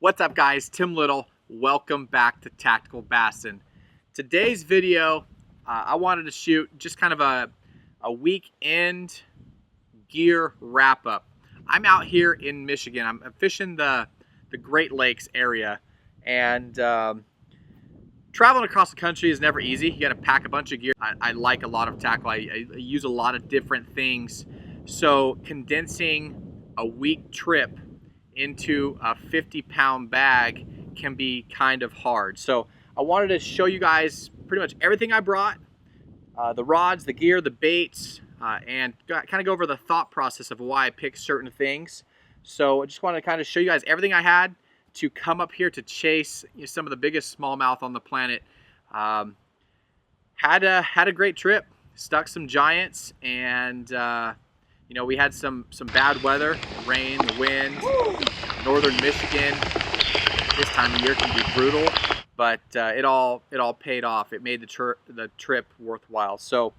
What's up, guys? Tim Little. Welcome back to Tactical Bassin. Today's video, I wanted to shoot just kind of a weekend gear wrap up. I'm out here in Michigan. I'm fishing the Great Lakes area, and traveling across the country is never easy. You got to pack a bunch of gear. I like a lot of tackle. I use a lot of different things. So condensing a week trip into a 50-pound bag can be kind of hard. So I wanted to show you guys pretty much everything I brought, the rods, the gear, the baits, and kind of go over the thought process of why I picked certain things. So I just wanted to kind of show you guys everything I had to come up here to chase some of the biggest smallmouth on the planet. Had a great trip, stuck some giants, and we had some bad weather, rain, the wind. Northern Michigan this time of year can be brutal, but it all paid off. It made the trip worthwhile. So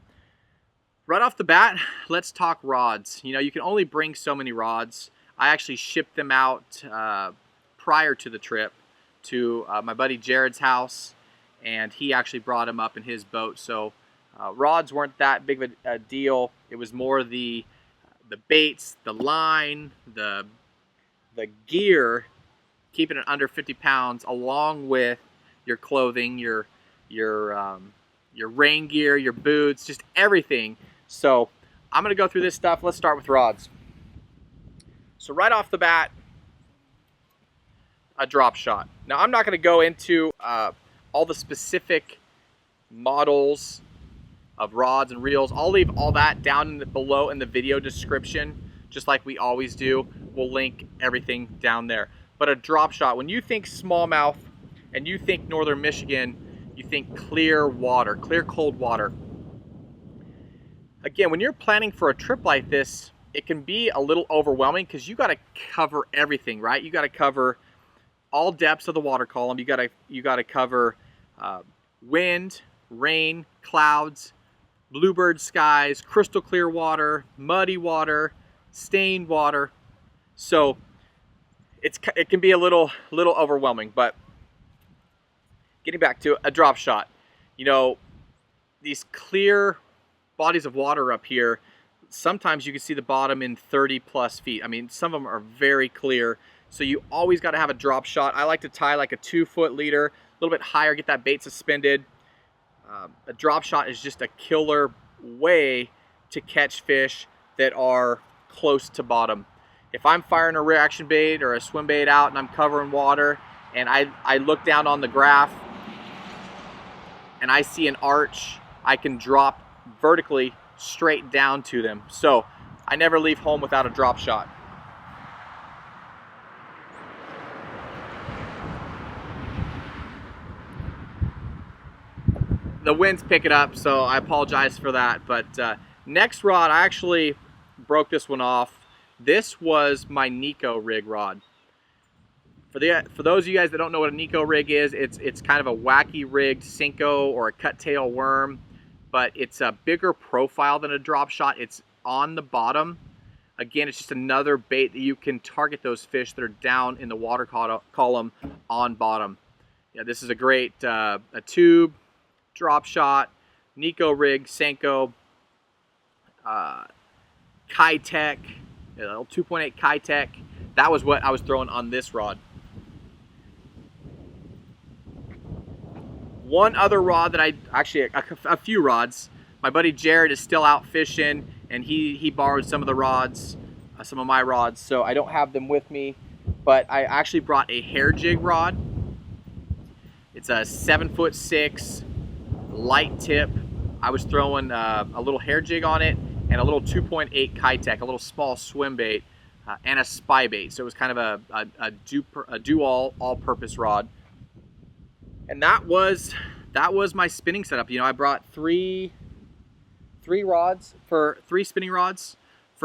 right off the bat, let's talk rods. You can only bring so many rods. I actually shipped them out prior to the trip to my buddy Jared's house, and he actually brought them up in his boat. So rods weren't that big of a deal. It was more the baits, the line, the gear, keeping it under 50 pounds, along with your clothing, your rain gear, your boots, just everything. So I'm gonna go through this stuff. Let's start with rods. So right off the bat, a drop shot. Now I'm not gonna go into all the specific models of rods and reels. I'll leave all that down below in the video description, just like we always do. We'll link everything down there. But a drop shot, when you think smallmouth and you think Northern Michigan, you think clear water, clear cold water. Again, when you're planning for a trip like this, it can be a little overwhelming because you got to cover everything, right? You got to cover all depths of the water column. You got to cover wind, rain, clouds, bluebird skies, crystal clear water, muddy water, stained water. So it can be a little overwhelming. But getting back to a drop shot, these clear bodies of water up here, sometimes you can see the bottom in 30+ feet. I mean, some of them are very clear, so you always got to have a drop shot. I like to tie like a 2-foot leader, a little bit higher, get that bait suspended. A drop shot is just a killer way to catch fish that are close to bottom. If I'm firing a reaction bait or a swim bait out and I'm covering water and I look down on the graph and I see an arch, I can drop vertically straight down to them. So I never leave home without a drop shot. The wind's picking up, so I apologize for that. But next rod, I actually broke this one off. This was my Nico rig rod. For those of you guys that don't know what a Nico rig is, it's kind of a wacky rigged Senko or a cut tail worm, but it's a bigger profile than a drop shot. It's on the bottom. Again, it's just another bait that you can target those fish that are down in the water column on bottom. Yeah, this is a great a tube, drop shot, Nico rig, Senko, Kitech, 2.8 Kitech. That was what I was throwing on this rod. One other rod that a few rods. My buddy Jared is still out fishing, and he borrowed some of the rods, some of my rods, so I don't have them with me. But I actually brought a hair jig rod. It's a 7'6" light tip. I was throwing a little hair jig on it and a little 2.8 Kitech, a little small swim bait, and a spy bait. So it was kind of a dual all-purpose rod. And that was my spinning setup. I brought three spinning rods for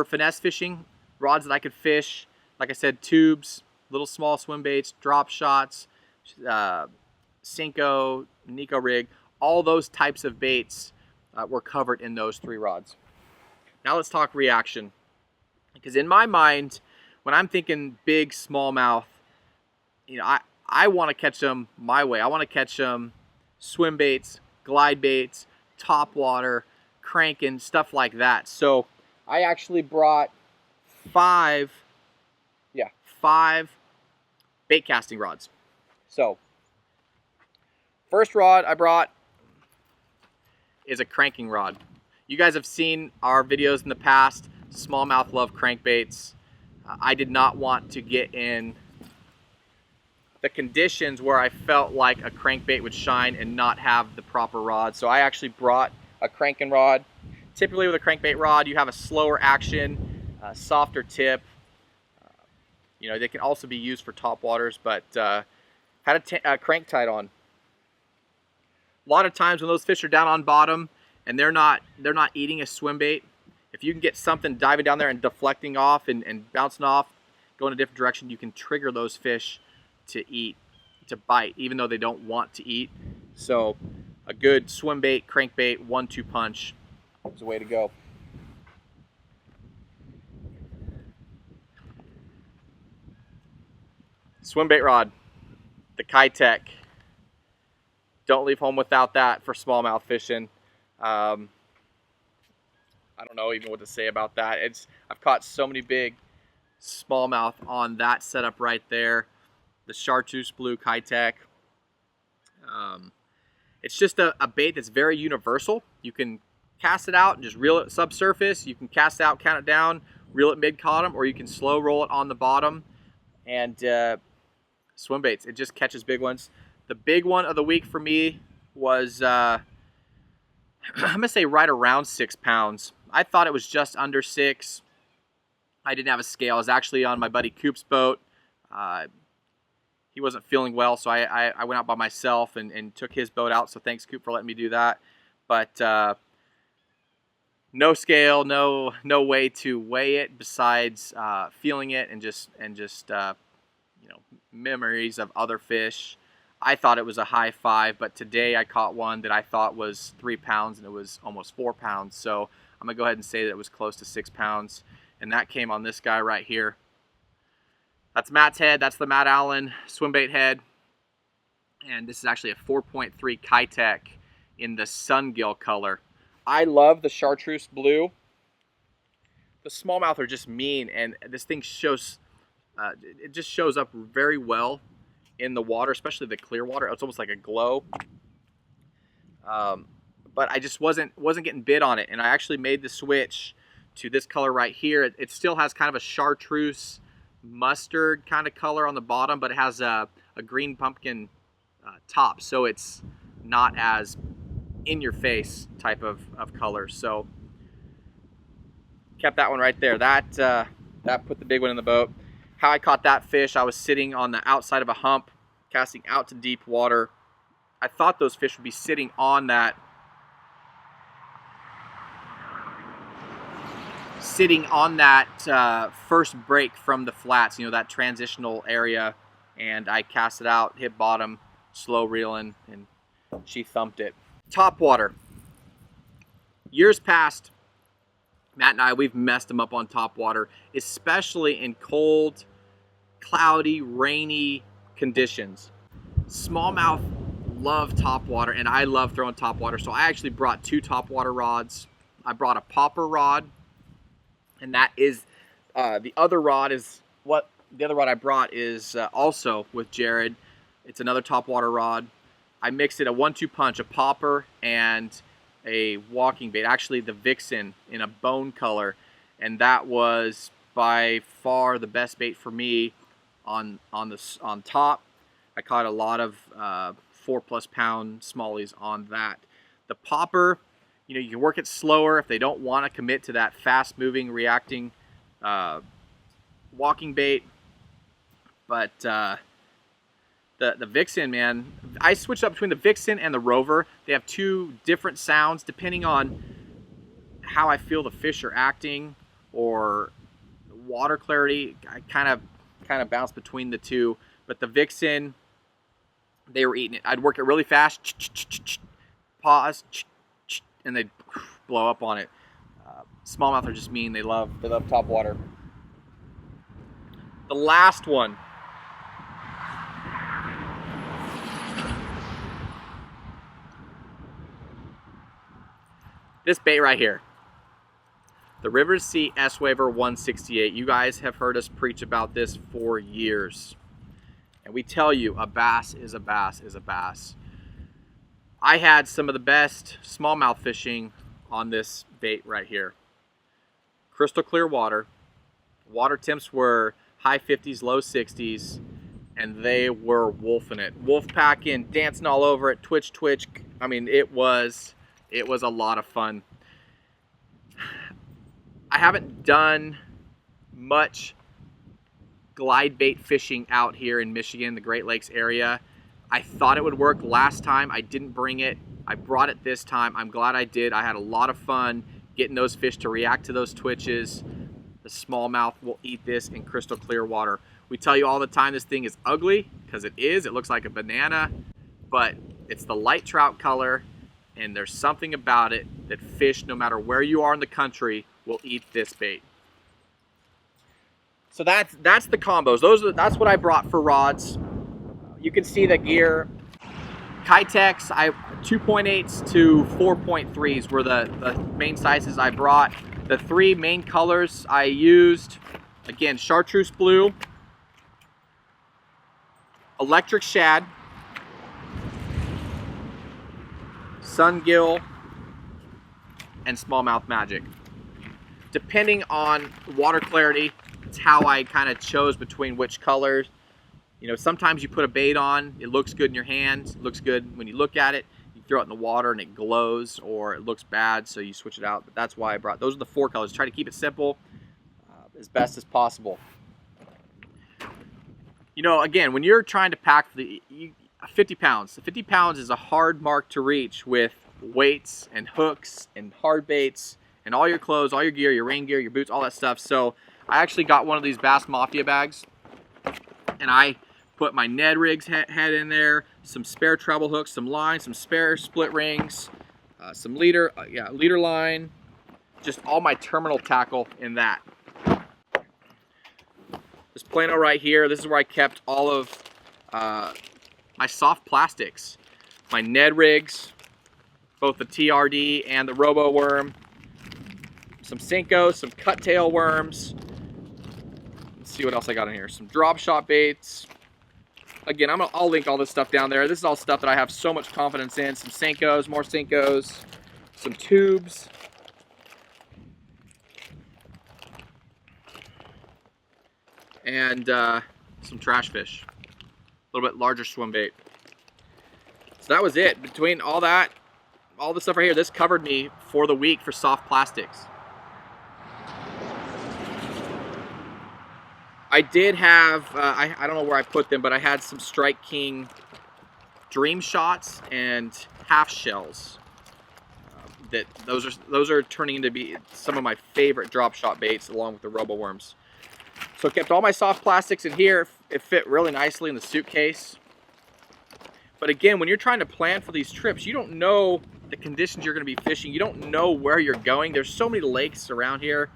finesse fishing, rods that I could fish. Like I said, tubes, little small swim baits, drop shots, Senko, Nico rig, all those types of baits were covered in those 3 rods. Now let's talk reaction. Because in my mind, when I'm thinking big smallmouth, you know, I want to catch them my way. I want to catch them swim baits, glide baits, top water, cranking, stuff like that. So I actually brought five bait casting rods. So first rod I brought is a cranking rod. You guys have seen our videos in the past. Smallmouth love crankbaits. I did not want to get in the conditions where I felt like a crankbait would shine and not have the proper rod. So I actually brought a cranking rod. Typically with a crankbait rod, you have a slower action, softer tip. You know, they can also be used for top waters, but had a crank tied on. A lot of times when those fish are down on bottom and they're not eating a swim bait, if you can get something diving down there and deflecting off and bouncing off, going a different direction, you can trigger those fish to eat, to bite, even though they don't want to eat. So a good swim bait, crankbait, 1-2 punch is the way to go. Swim bait rod, the Kitech. Don't leave home without that for smallmouth fishing. I don't know even what to say about that. I've caught so many big smallmouth on that setup right there. The chartreuse blue Kitech. It's just a bait that's very universal. You can cast it out and just reel it subsurface. You can cast it out, count it down, reel it mid-bottom, or you can slow roll it on the bottom. And swim baits, it just catches big ones. The big one of the week for me was, I'm gonna say right around 6 pounds. I thought it was just under 6. I didn't have a scale. I was actually on my buddy Coop's boat. He wasn't feeling well, so I went out by myself and took his boat out. So thanks, Coop, for letting me do that. But no scale, no way to weigh it besides feeling it and just you know, memories of other fish. I thought it was a high 5, but today I caught one that I thought was 3 pounds and it was almost 4 pounds. So I'm gonna go ahead and say that it was close to 6 pounds, and that came on this guy right here. That's Matt's head. That's the Matt Allen swim bait head, and this is actually a 4.3 Kitech in the sungill color. I love the chartreuse blue. The smallmouth are just mean, and this thing shows. It just shows up very well in the water, especially the clear water. It's almost like a glow. But I just wasn't getting bit on it, and I actually made the switch to this color right here. It still has kind of a chartreuse mustard kind of color on the bottom, but it has a green pumpkin top, so it's not as in your face type of color. So kept that one right there. That put the big one in the boat. How I caught that fish, I was sitting on the outside of a hump, casting out to deep water. I thought those fish would be sitting on that first break from the flats, you know, that transitional area, and I cast it out, hit bottom, slow reeling, and she thumped it. Top water. Years past, Matt and I, we've messed them up on top water, especially in cold, cloudy, rainy conditions. Smallmouth love top water, and I love throwing top water, so I actually brought 2 top water rods. I brought a popper rod, and that is the other rod I brought is also with Jared. It's another top water rod. I mixed it a 1-2 punch, a popper and a walking bait, actually the Vixen in a bone color, and that was by far the best bait for me on top. I caught a lot of 4+ pound smallies on that. The popper, you know, you can work it slower if they don't want to commit to that fast moving, reacting walking bait. But the Vixen, man, I switched up between the Vixen and the Rover. They have 2 different sounds depending on how I feel the fish are acting or water clarity. I kind of bounce between the 2. But the Vixen, they were eating it. I'd work it really fast, pause, and they'd blow up on it. Smallmouth are just mean. They love top water. The last one This bait right here, the River Sea S-Waver 168. You guys have heard us preach about this for years. And we tell you, a bass is a bass is a bass. I had some of the best smallmouth fishing on this bait right here. Crystal clear water. Water temps were high 50s, low 60s, and they were wolfing it. Wolf packing, dancing all over it, twitch, twitch. I mean, it was a lot of fun. I haven't done much glide bait fishing out here in Michigan, the Great Lakes area. I thought it would work last time. I didn't bring it. I brought it this time. I'm glad I did. I had a lot of fun getting those fish to react to those twitches. The smallmouth will eat this in crystal clear water. We tell you all the time this thing is ugly, because it is. It looks like a banana, but it's the light trout color, and there's something about it that fish, no matter where you are in the country, will eat this bait. So that's the combos. That's what I brought for rods. You can see the gear. Kitex, 2.8s to 4.3s were the main sizes I brought. The three main colors I used, again, chartreuse blue, electric shad, sungill, and smallmouth magic. Depending on water clarity, it's how I kind of chose between which colors. You know, sometimes you put a bait on, it looks good in your hands, it looks good when you look at it. You throw it in the water and it glows, or it looks bad, so you switch it out. But that's why I brought, those are the four colors. Try to keep it simple as best as possible. You know, again, when you're trying to pack 50 pounds, 50 pounds is a hard mark to reach with weights and hooks and hard baits and all your clothes, all your gear, your rain gear, your boots, all that stuff. So I actually got one of these Bass Mafia bags, and I put my Ned Rigs head in there, some spare treble hooks, some line, some spare split rings, some leader line, just all my terminal tackle in that. This plano right here, this is where I kept all of my soft plastics, my Ned Rigs, both the TRD and the Robo Worm, some Senkos, some cut tail worms. Let's see what else I got in here. Some drop shot baits. Again, I'll link all this stuff down there. This is all stuff that I have so much confidence in. Some Senkos, more Senkos, some tubes. And some trash fish. A little bit larger swim bait. So that was it. Between all that, all the stuff right here, this covered me for the week for soft plastics. I did have, I don't know where I put them, but I had some Strike King Dream Shots and half shells. Those are turning into be some of my favorite drop shot baits, along with the Robo Worms. So I kept all my soft plastics in here. It fit really nicely in the suitcase. But again, when you're trying to plan for these trips, you don't know the conditions you're going to be fishing. You don't know where you're going. There's so many lakes around here.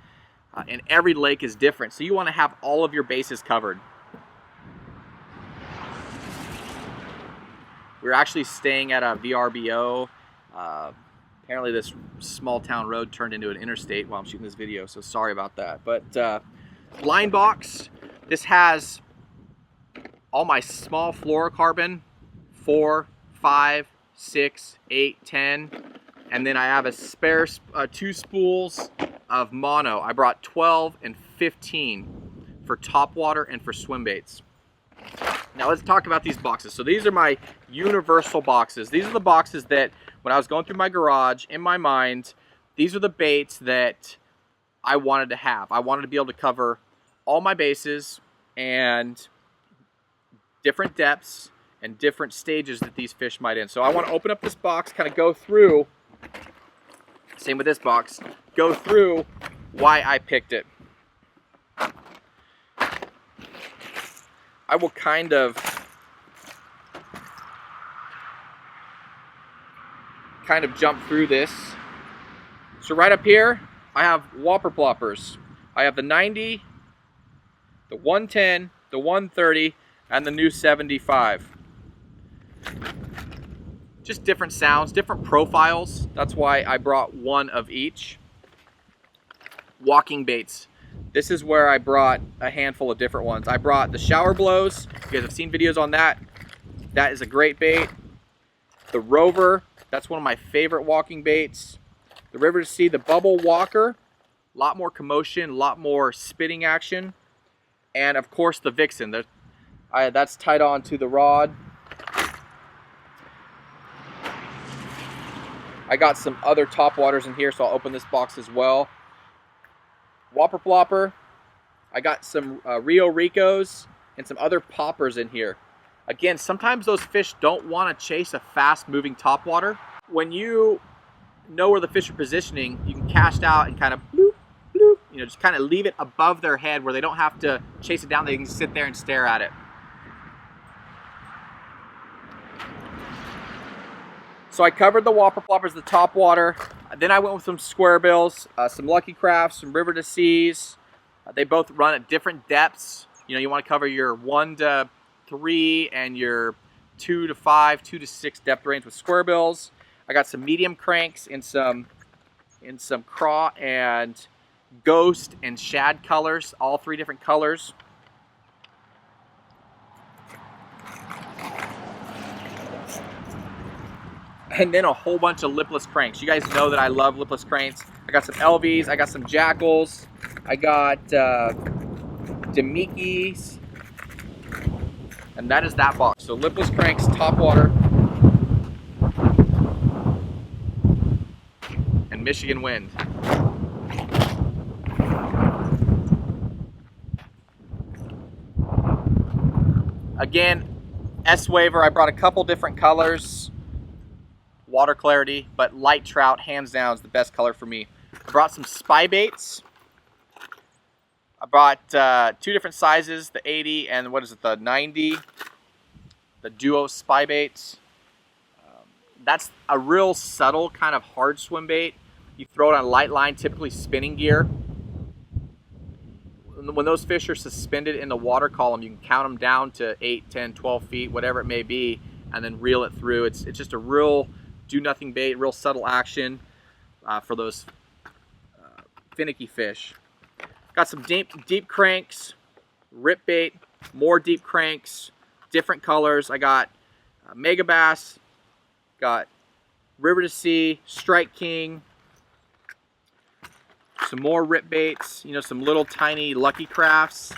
And every lake is different, so you want to have all of your bases covered. We're actually staying at a VRBO. Apparently this small town road turned into an interstate while I'm shooting this video, so sorry about that. But line box, this has all my small fluorocarbon, 4, 5, 6, 8, 10, and then I have a spare 2 spools of mono. I brought 12 and 15 for topwater and for swim baits. Now let's talk about these boxes. So these are my universal boxes. These are the boxes that when I was going through my garage, in my mind, these are the baits that I wanted to have. I wanted to be able to cover all my bases and different depths and different stages that these fish might in. So I want to open up this box, kind of go through, same with this box, go through why I picked it. I will kind of jump through this. So right up here, I have Whopper Floppers. I have the 90, the 110, the 130, and the new 75. just different sounds, different profiles. That's why I brought one of each. Walking baits. This is where I brought a handful of different ones. I brought the shower blows. You guys have seen videos on that. That is a great bait. The Rover, that's one of my favorite walking baits. The River to Sea, the Bubble Walker, a lot more commotion, a lot more spitting action. And of course the Vixen, that's tied on to the rod. I got some other top waters in here, so I'll open this box as well. Whopper Flopper. I got some Rio Ricos and some other poppers in here. Again, sometimes those fish don't want to chase a fast moving topwater. When you know where the fish are positioning, you can cast out and kind of bloop, bloop, you know, just kind of leave it above their head where they don't have to chase it down. They can sit there and stare at it. So I covered the Whopper Floppers, the top water. Then I went with some square bills, some Lucky Crafts, some River to Seas. They both run at different depths. You know, you want to cover your 1 to 3 and your 2 to 5, 2 to 6 depth range with square bills. I got some medium cranks in some craw and ghost and shad colors, all 3 different colors. And then a whole bunch of lipless cranks. You guys know that I love lipless cranks. I got some LVs, I got some Jackals, I got Demikis, and that is that box. So lipless cranks, top water, and Michigan wind. Again, S-Waver, I brought a couple different colors. Water clarity, but light trout, hands down, is the best color for me. I brought some spy baits. I brought 2 different sizes, the 80 and what is it, the 90, the duo spy baits. That's a real subtle kind of hard swim bait. You throw it on light line, typically spinning gear. When those fish are suspended in the water column, you can count them down to 8, 10, 12 feet, whatever it may be, and then reel it through. It's just a real do-nothing bait, real subtle action for those finicky fish. Got some deep cranks, rip bait, more deep cranks, different colors. I got Mega Bass, got River to Sea, Strike King, some more rip baits, you know, some little tiny Lucky Crafts.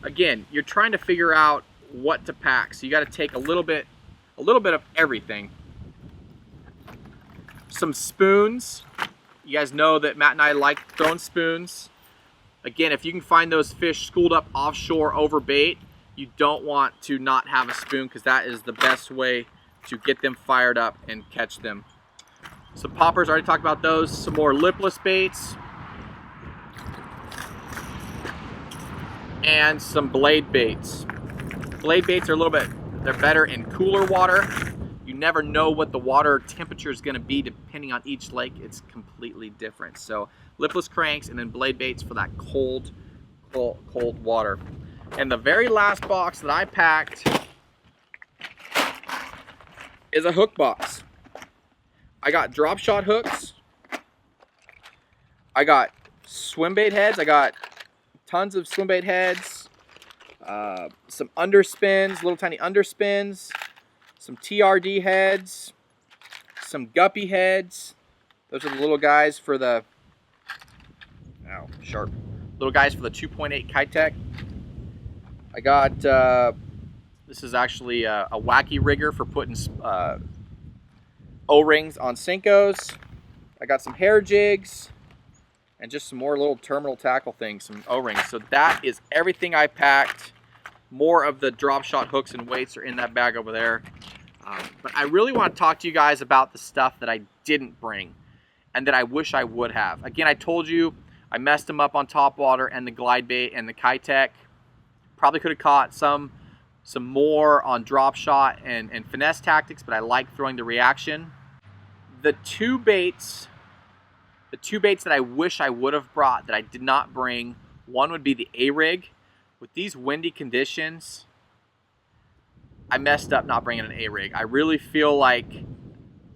Again, you're trying to figure out what to pack, so you got to take a little bit of everything. Some spoons. You guys know that Matt and I like throwing spoons. Again, if you can find those fish schooled up offshore over bait, you don't want to not have a spoon, because that is the best way to get them fired up and catch them. Some poppers, I already talked about those. Some more lipless baits. And some blade baits. Blade baits are a little bit, they're better in cooler water. You never know what the water temperature is going to be depending on each lake. It's completely different. So lipless cranks and then blade baits for that cold water. And the very last box that I packed is a hook box. I got drop shot hooks. I got swim bait heads. I got tons of swim bait heads. Some underspins, little tiny underspins. Some TRD heads, some guppy heads. Those are the little guys for the, sharp. Little guys for the 2.8 Kitech. I got, this is actually a wacky rigger for putting O-rings on Senkos. I got some hair jigs and just some more little terminal tackle things, some O-rings. So that is everything I packed. More of the drop shot hooks and weights are in that bag over there. But I really want to talk to you guys about the stuff that I didn't bring and that I wish I would have. Again, I told you I messed them up on top water and the glide bait and the Kitech. Probably could have caught some more on drop shot and finesse tactics, but I like throwing the reaction. The two baits that I wish I would have brought that I did not bring, one would be the A-rig. With these windy conditions, I messed up not bringing an A-rig. I really feel like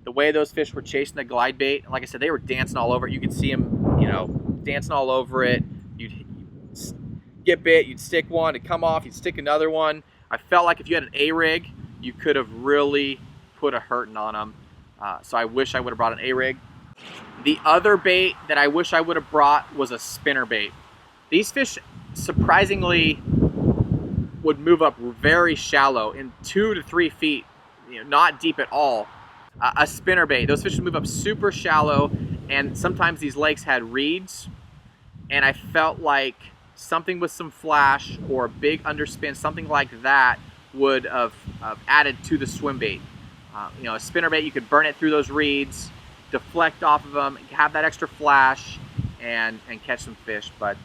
the way those fish were chasing the glide bait, like I said, they were dancing all over it. You could see them, you know, dancing all over it. You'd get bit, you'd stick one, it'd come off, you'd stick another one. I felt like if you had an A-rig, you could have really put a hurting on them. So I wish I would have brought an A-rig. The other bait that I wish I would have brought was a spinnerbait. These fish surprisingly would move up very shallow, in 2 to 3 feet, you know, not deep at all. A spinnerbait, those fish would move up super shallow, and sometimes these lakes had reeds, and I felt like something with some flash or a big underspin, something like that, would have added to the swim bait. You know, a spinnerbait, you could burn it through those reeds, deflect off of them, have that extra flash, and catch some fish. But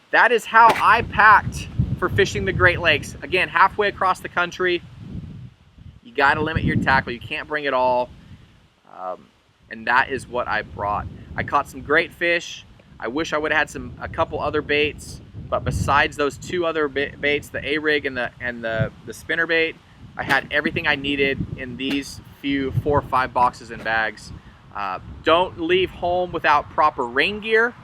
that is how I packed for fishing the Great Lakes. Again, halfway across the country, you got to limit your tackle. You can't bring it all, and that is what I brought. I caught some great fish. I wish I would have had a couple other baits, but besides those 2 other baits, the A-rig and the spinnerbait, I had everything I needed in these few 4 or 5 boxes and bags. Don't leave home without proper rain gear.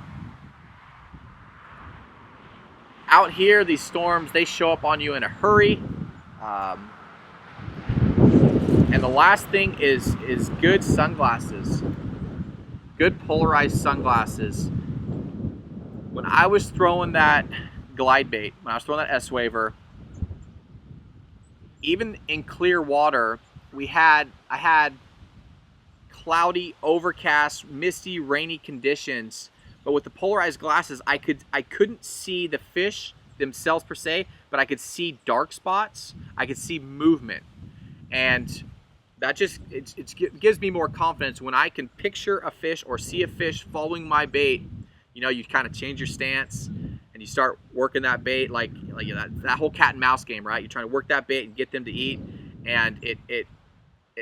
Out here, these storms, they show up on you in a hurry. And the last thing is good sunglasses. Good polarized sunglasses. When I was throwing that glide bait, when I was throwing that S-Waver, even in clear water, I had cloudy, overcast, misty, rainy conditions. But with the polarized glasses, I couldn't see the fish themselves per se, but I could see dark spots. I could see movement, and that just it gives me more confidence when I can picture a fish or see a fish following my bait. You know, you kind of change your stance and you start working that bait like you know, that whole cat and mouse game, right? You're trying to work that bait and get them to eat, and it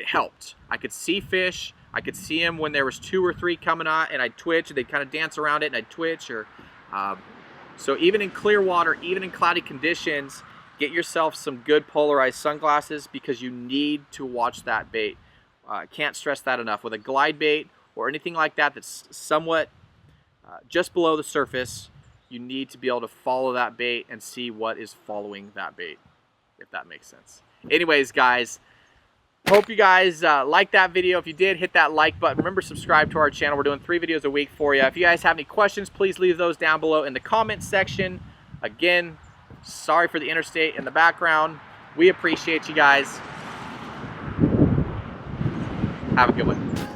helped. I could see fish. I could see them when there was 2 or 3 coming out, and I'd twitch, and they'd kind of dance around it, and I'd twitch. Or so even in clear water, even in cloudy conditions, get yourself some good polarized sunglasses, because you need to watch that bait. I can't stress that enough. With a glide bait or anything like that that's somewhat just below the surface, you need to be able to follow that bait and see what is following that bait, if that makes sense. Anyways, guys, hope you guys liked that video. If you did, hit that like button. Remember, subscribe to our channel. We're doing 3 videos a week for you. If you guys have any questions, please leave those down below in the comments section. Again, sorry for the interstate in the background. We appreciate you guys. Have a good one.